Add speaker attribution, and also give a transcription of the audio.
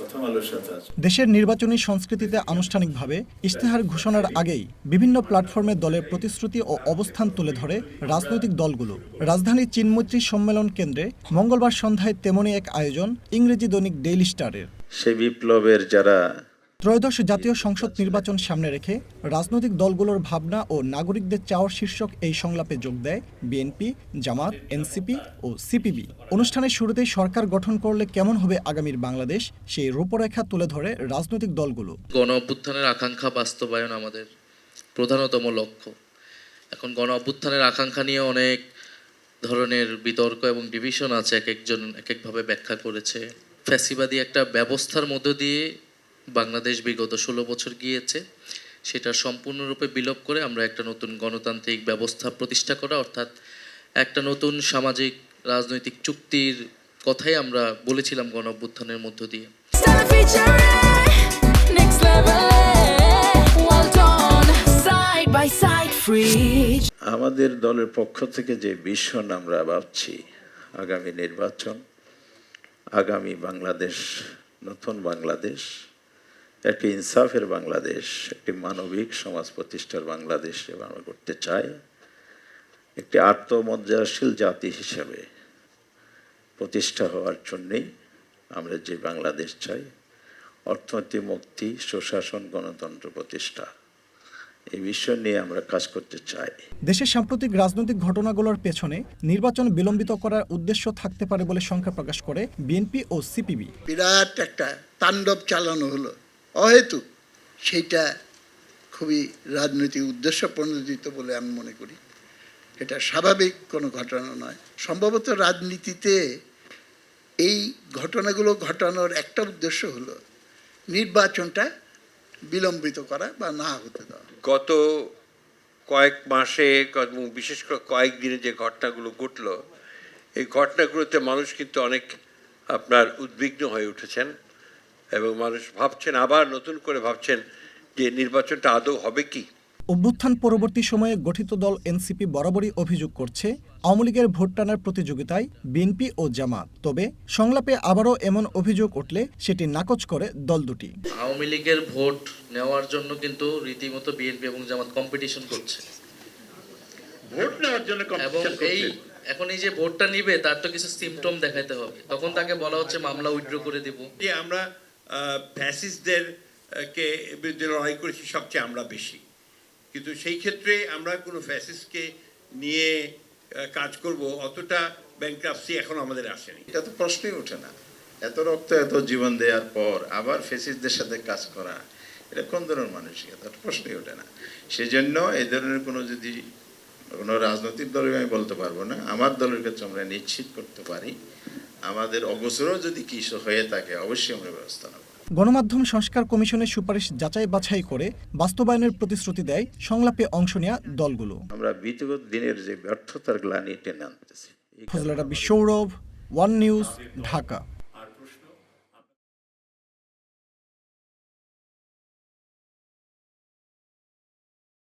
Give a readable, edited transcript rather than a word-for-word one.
Speaker 1: প্রথম আলোর সাথে আছেন।
Speaker 2: দেশের নির্বাচনী সংস্কৃতিতে আনুষ্ঠানিকভাবে ইশতেহার ঘোষণার আগেই বিভিন্ন প্ল্যাটফর্মে দলের প্রতিশ্রুতি ও অবস্থান তুলে ধরে রাজনৈতিক দলগুলো। রাজধানীর চীনমৈত্রী সম্মেলন কেন্দ্রে মঙ্গলবার সন্ধ্যায় তেমনই এক আয়োজন ইংরেজি দৈনিক ডেইলি স্টারের।
Speaker 1: সেই বিপ্লবের যারা
Speaker 2: ত্রয়োদশ জাতীয় সংসদ নির্বাচন সামনে রেখে রাজনৈতিক দলগুলোর ভাবনা ও নাগরিকদের চাওয়ার শীর্ষক এই সংলাপে যোগ দেয় বিএনপি, জামাত, এনসিপি ও সিপিবি। অনুষ্ঠানের শুরুতেই সরকার গঠন করলে কেমন হবে আগামীর বাংলাদেশ, সেই রূপরেখা তুলে ধরে রাজনৈতিক দলগুলো।
Speaker 3: গণ অভ্যুত্থানের আকাঙ্ক্ষা বাস্তবায়ন আমাদের প্রধানতম লক্ষ্য। এখন গণ অভ্যুত্থানের আকাঙ্ক্ষা নিয়ে অনেক ধরনের বিতর্ক এবং ডিভিশন আছে, এক একজন এক একভাবে ব্যাখ্যা করেছে। ফ্যাসিবাদী একটা ব্যবস্থার মধ্য দিয়ে বাংলাদেশ বিগত 16 বছর গিয়েছে, সেটা সম্পূর্ণরূপে বিলোপ করে আমরা একটা নতুন গণতান্ত্রিক ব্যবস্থা প্রতিষ্ঠা করা, অর্থাৎ একটা নতুন সামাজিক রাজনৈতিক চুক্তির কথাই আমরা বলেছিলাম গণ অভ্যুত্থানের মধ্য দিয়ে।
Speaker 1: আমাদের দলের পক্ষ থেকে যে ভিশন আমরা ভাবছি, আগামী নির্বাচন, আগামী বাংলাদেশ, নতুন বাংলাদেশ, একটি ইনসাফের বাংলাদেশ, একটি মানবিক সমাজ প্রতিষ্ঠার বাংলাদেশ আমরা করতে চাই। একটি আত্মমর্যাদাশীল জাতি হিসেবে প্রতিষ্ঠা হওয়ার জন্যেই আমরা যে বাংলাদেশ চাই, অর্থনৈতিক মুক্তি, সুশাসন, গণতন্ত্র প্রতিষ্ঠা, এই বিষয় নিয়ে আমরা কাজ করতে চাই।
Speaker 2: দেশের সাম্প্রতিক রাজনৈতিক ঘটনাগুলোর পেছনে নির্বাচন বিলম্বিত করার উদ্দেশ্য থাকতে পারে বলে শঙ্কা প্রকাশ করে বিএনপি ও সিপিবি।
Speaker 4: বিরাট একটা তাণ্ডব চালানো হলো অহেতুক, সেইটা খুবই রাজনৈতিক উদ্দেশ্য প্রণোদিত বলে আমি মনে করি। এটা স্বাভাবিক কোনো ঘটনা নয়। সম্ভবত রাজনীতিতে এই ঘটনাগুলো ঘটানোর একটা উদ্দেশ্য হলো নির্বাচনটা বিলম্বিত করা বা না হতে দেওয়া।
Speaker 5: গত কয়েক মাসে এবং বিশেষ করে কয়েকদিনে যে ঘটনাগুলো ঘটলো, এই ঘটনাগুলোতে মানুষ কিন্তু অনেক উদ্বিগ্ন হয়ে উঠেছেন এবং মানুষ ভাবছেন, আবার নতুন করে ভাবছেন যে নির্বাচনটা আদৌ হবে কি।
Speaker 2: অভ্যুত্থান পরবর্তী সময়ে গঠিত দল এনসিপি বরাবরই অভিযোগ করছে আওয়ামী লীগের ভোট টানার প্রতিযোগিতায় বিএনপি ও জামাত। তবে সংলাপে আবারও এমন অভিযোগ উঠলে সেটি নাকচ করে দল দুটি।
Speaker 3: আওয়ামী লীগের ভোট নেওয়ার জন্য কিন্তু রীতিমতো বিএনপি এবং জামাত কম্পিটিশন করছে,
Speaker 5: ভোট নেওয়ার জন্য
Speaker 3: এবং এখন এই যে ভোটটা নিবে তার তো কিছু সিম্পটম দেখাতে হবে। তখন তাকে বলা হচ্ছে মামলা উইথড্র করে দিব।
Speaker 6: যে আমরা ফ্যাসিস্টদের কে বিরুদ্ধে লড়াই করেছি সবচেয়ে আমরা বেশি, কিন্তু সেই ক্ষেত্রে আমরা কোনো ফ্যাসিস্টকে নিয়ে কাজ করব অতটা ব্যাংক্রাপসি এখন আমাদের আসেনি।
Speaker 1: এটা তো প্রশ্নই ওঠে না। এত রক্ত, এত জীবন দেওয়ার পর আবার ফ্যাসিস্টদের সাথে কাজ করা, এটা কোন ধরনের মানসিকতা, প্রশ্নই ওঠে না। সেজন্য এই ধরনের কোনো রাজনৈতিক দলের আমি বলতে পারবো না। আমার দলের ক্ষেত্রে আমরা নিশ্চিত করতে পারি, আমাদের অবসরও যদি কিছু হয়ে থাকে অবশ্যই আমরা ব্যবস্থা নেব।
Speaker 2: গণমাধ্যম সংস্কার কমিশনের সুপারিশ যাচাই বাছাই করে বাস্তবায়নের প্রতিশ্রুতি দেয় সংলাপে অংশ নেওয়া দলগুলো।
Speaker 1: আমরা বিগত দিনের যে ব্যর্থতার গ্লানি টেনে আনতেছি।
Speaker 2: ফজলে রাব্বি, সৌরভ, ওয়ান নিউজ, ঢাকা।